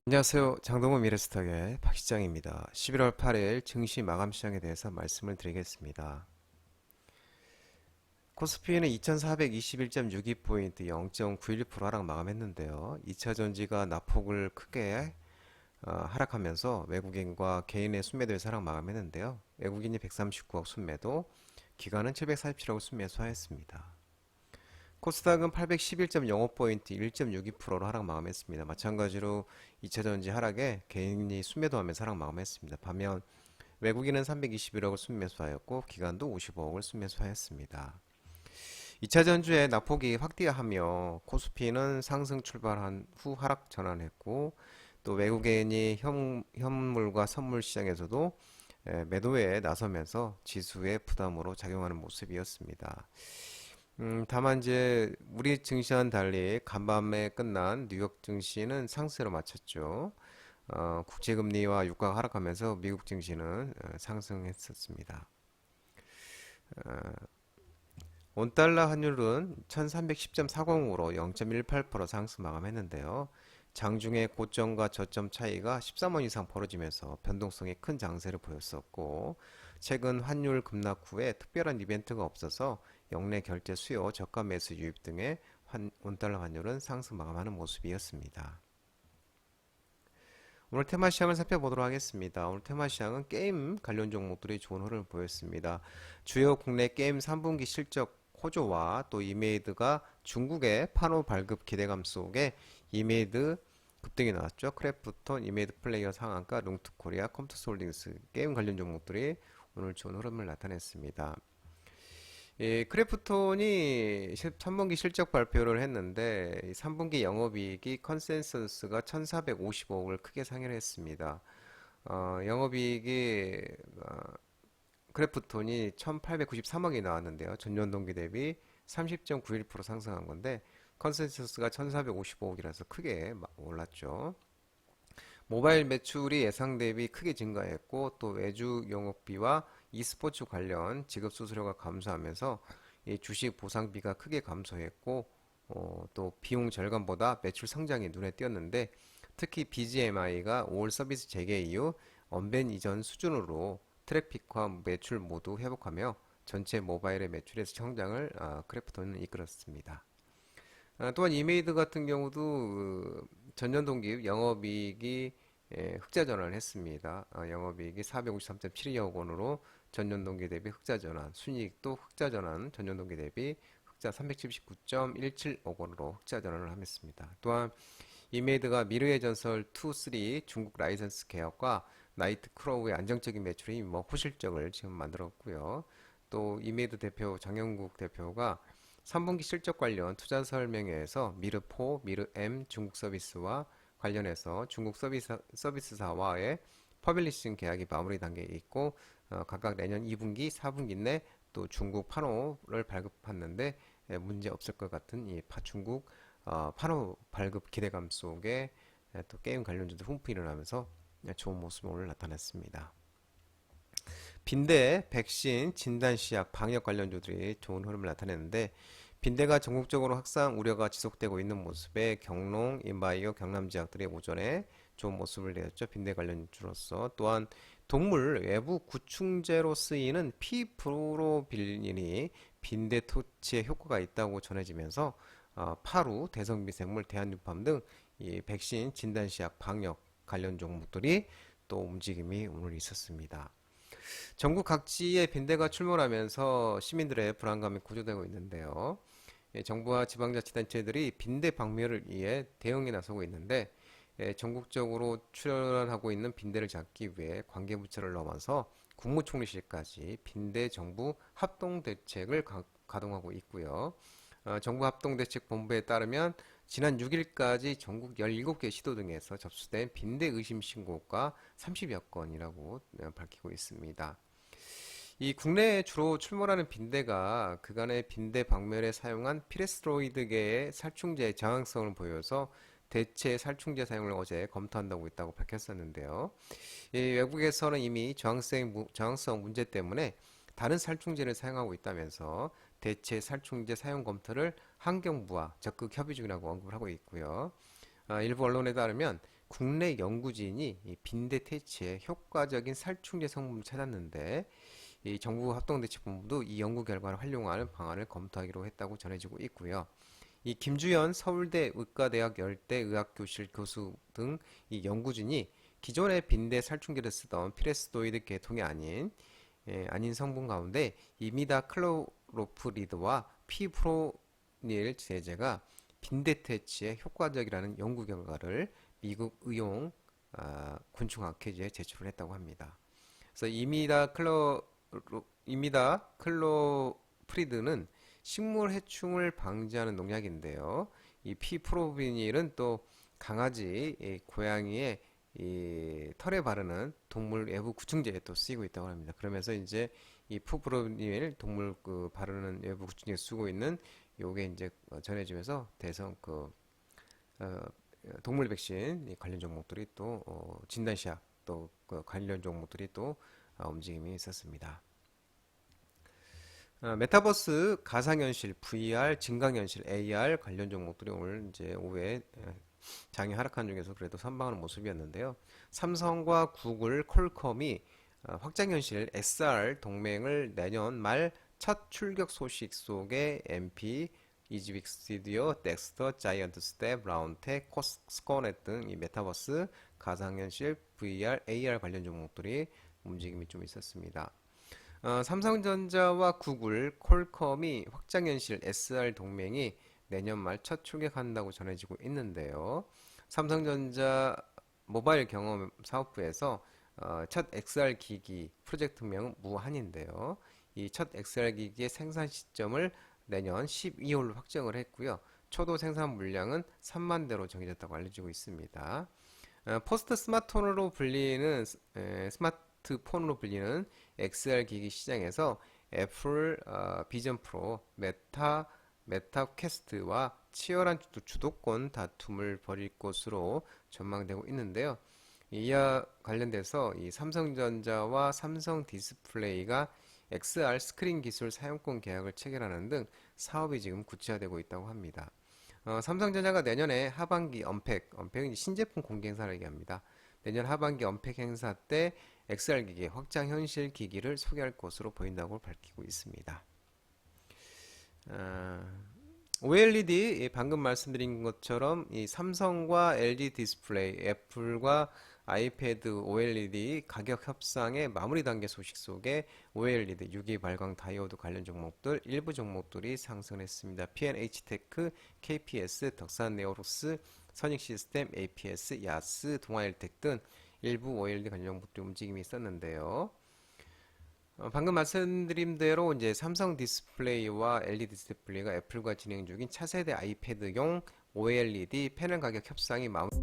안녕하세요. 장동건 미래스탁의 박시장입니다. 11월 8일 증시 마감 시장에 대해서 말씀을 드리겠습니다. 코스피는 2421.62포인트 0.91% 하락 마감했는데요. 2차전지가 낙폭을 크게 하락하면서 외국인과 개인의 순매도에서 하락 마감했는데요. 외국인이 139억 순매도, 기관은 747억 순매수하였습니다. 코스닥은 811.05포인트 1.62%로 하락 마감했습니다. 마찬가지로 2차전지 하락에 개인이 순매도하면서 하락 마감했습니다. 반면 외국인은 321억을 순매수하였고 기관도 55억을 순매수하였습니다. 2차전주의 낙폭이 확대하며 코스피는 상승 출발한 후 하락 전환했고 또 외국인이 현물과 선물 시장에서도 매도에 나서면서 지수의 부담으로 작용하는 모습이었습니다. 다만 이제 우리 증시와는 달리 간밤에 끝난 뉴욕 증시는 상승으로 마쳤죠. 국제금리와 유가가 하락하면서 미국 증시는 상승했었습니다. 원달러 환율은 1310.40으로 0.18% 상승 마감했는데요. 장중에 고점과 저점 차이가 13원 이상 벌어지면서 변동성이 큰 장세를 보였었고, 최근 환율 급락 후에 특별한 이벤트가 없어서 영내 결제 수요, 저가 매수 유입 등의 원달러 환율은 상승 마감하는 모습이었습니다. 오늘 테마 시장을 살펴보도록 하겠습니다. 오늘 테마 시장은 게임 관련 종목들이 좋은 흐름을 보였습니다. 주요 국내 게임 3분기 실적 호조와 또 이메이드가 중국의 판호 발급 기대감 속에 이메이드 급등이 나왔죠. 크래프톤, 이메이드 플레이어 상한가, 롱투코리아, 컴투스홀딩스 게임 관련 종목들이 오늘 좋은 흐름을 나타냈습니다. 크래프톤이 3분기 실적 발표를 했는데 3분기 영업이익이 컨센서스가 1455억을 크게 상회를 했습니다. 영업이익이 크래프톤이 1893억이 나왔는데요. 전년 동기 대비 30.91% 상승한 건데 컨센서스가 1455억이라서 크게 올랐죠. 모바일 매출이 예상 대비 크게 증가했고 또 외주 영업비와 e스포츠 관련 지급 수수료가 감소하면서 이 주식 보상비가 크게 감소했고 또 비용 절감보다 매출 성장이 눈에 띄었는데 특히 BGMI가 5월 서비스 재개 이후 언밴 이전 수준으로 트래픽과 매출 모두 회복하며 전체 모바일의 매출에서 성장을 크래프톤은 이끌었습니다. 또한 이메이드 같은 경우도 전년 동기 영업이익이 흑자 전환을 했습니다. 영업이익이 453.72억 원으로 전년 동기 대비 흑자 전환, 순이익도 흑자 전환, 전년 동기 대비 흑자 379.17억 원으로 흑자 전환을 했습니다. 또한 이메이드가 미르의 전설 2, 3 중국 라이선스 개혁과 나이트 크로우의 안정적인 매출이 호실적을 지금 만들었고요. 또 이메이드 대표 장영국 대표가 3분기 실적 관련 투자 설명회에서 미르4, 미르M 중국 서비스와 관련해서 중국 서비스사와의 퍼블리싱 계약이 마무리 단계에 있고 각각 내년 2분기, 4분기 내 또 중국 판호를 발급하는데 문제 없을 것 같은 이 중국 판호 발급 기대감 속에 또 게임 관련주도 훈풍이 일어나면서 좋은 모습을 오늘 나타냈습니다. 빈대, 백신, 진단시약, 방역 관련주들이 좋은 흐름을 나타냈는데 빈대가 전국적으로 확산 우려가 지속되고 있는 모습에 경농, 인바이오, 경남지약들이 오전에 좋은 모습을 내었죠. 빈대 관련주로서 또한 동물 외부 구충제로 쓰이는 피프로빌린이 빈대 퇴치에 효과가 있다고 전해지면서 파루, 대성미생물, 대한유팜 등 이 백신, 진단시약, 방역 관련 종목들이 또 움직임이 오늘 있었습니다. 전국 각지에 빈대가 출몰하면서 시민들의 불안감이 고조되고 있는데요. 정부와 지방자치단체들이 빈대 박멸을 위해 대응에 나서고 있는데 전국적으로 출현하고 있는 빈대를 잡기 위해 관계부처를 넘어서 국무총리실까지 빈대 정부 합동대책을 가동하고 있고요. 정부 합동대책본부에 따르면 지난 6일까지 전국 17개 시도 등에서 접수된 빈대 의심 신고가 30여 건이라고 밝히고 있습니다. 이 국내에 주로 출몰하는 빈대가 그간의 빈대 박멸에 사용한 피레스테로이드계의 살충제의 저항성을 보여서 대체 살충제 사용을 어제 검토한다고 있다고 밝혔었는데요. 이 외국에서는 이미 저항성 문제 때문에 다른 살충제를 사용하고 있다면서 대체 살충제 사용 검토를 환경부와 적극 협의 중이라고 언급을 하고 있고요. 일부 언론에 따르면 국내 연구진이 이 빈대 퇴치에 효과적인 살충제 성분을 찾았는데 이 정부 합동대책본부도 이 연구 결과를 활용하는 방안을 검토하기로 했다고 전해지고 있고요. 이 김주연 서울대 의과대학 열대의학교실 교수 등 이 연구진이 기존의 빈대 살충제를 쓰던 피레스도이드 계통이 아닌 성분 가운데 이미다클로로프리드와 피프로닐 제제가 빈대 퇴치에 효과적이라는 연구 결과를 미국 의용 곤충학회지에 제출을 했다고 합니다. 그래서 이미다클로프리드는 식물 해충을 방지하는 농약인데요. 이 피프로비닐은 또 강아지, 고양이의 이 털에 바르는 동물 외부 구충제에 또 쓰이고 있다고 합니다. 그러면서 이제 이 피프로비닐 동물 바르는 외부 구충제 쓰고 있는 요게 이제 전해지면서 대성 어, 동물 백신 관련 종목들이 또 진단시약 또 관련 종목들이 또 움직임이 있었습니다. 메타버스, 가상현실, VR, 증강현실, AR 관련 종목들이 오늘 이제 오후에 장이 하락한 중에서 그래도 선방하는 모습이었는데요. 삼성과 구글, 퀄컴이 확장현실 XR 동맹을 내년 말 첫 출격 소식 속에 MP, 이지빅 스튜디오, 덱스터, 자이언트 스텝, 라운텍, 스코넷 등 이 메타버스, 가상현실, VR, AR 관련 종목들이 움직임이 좀 있었습니다. 삼성전자와 구글, 퀄컴이 확장현실 SR 동맹이 내년 말 첫 출격한다고 전해지고 있는데요. 삼성전자 모바일 경험 사업부에서 첫 XR 기기 프로젝트명은 무한인데요. 이 첫 XR 기기의 생산 시점을 내년 12월로 확정을 했고요. 초도 생산 물량은 3만 대로 정해졌다고 알려지고 있습니다. 포스트 스마트폰으로 불리는 XR 기기 시장에서 애플 비전 프로, 메타 퀘스트와 치열한 주도권 다툼을 벌일 것으로 전망되고 있는데요. 이와 관련돼서 이 삼성전자와 삼성 디스플레이가 XR 스크린 기술 사용권 계약을 체결하는 등 사업이 지금 구체화되고 있다고 합니다. 삼성전자가 내년에 하반기 언팩은 신제품 공개 행사를 얘기합니다. 내년 하반기 언팩 행사 때 XR 기기, 확장 현실 기기를 소개할 것으로 보인다고 밝히고 있습니다. OLED 방금 말씀드린 것처럼 이 삼성과 LG 디스플레이, 애플과 아이패드 OLED 가격 협상의 마무리 단계 소식 속에 OLED 유기 발광 다이오드 관련 종목들 일부 종목들이 상승했습니다. P&H테크, KPS, 덕산 네오로스, 선익시스템, APS, 야스, 동아일텍 등 일부 OLED 관련 종목들 움직임이 있었는데요. 방금 말씀드린 대로 이제 삼성 디스플레이와 LG 디스플레이가 애플과 진행 중인 차세대 아이패드용 OLED 패널 가격 협상이 마무리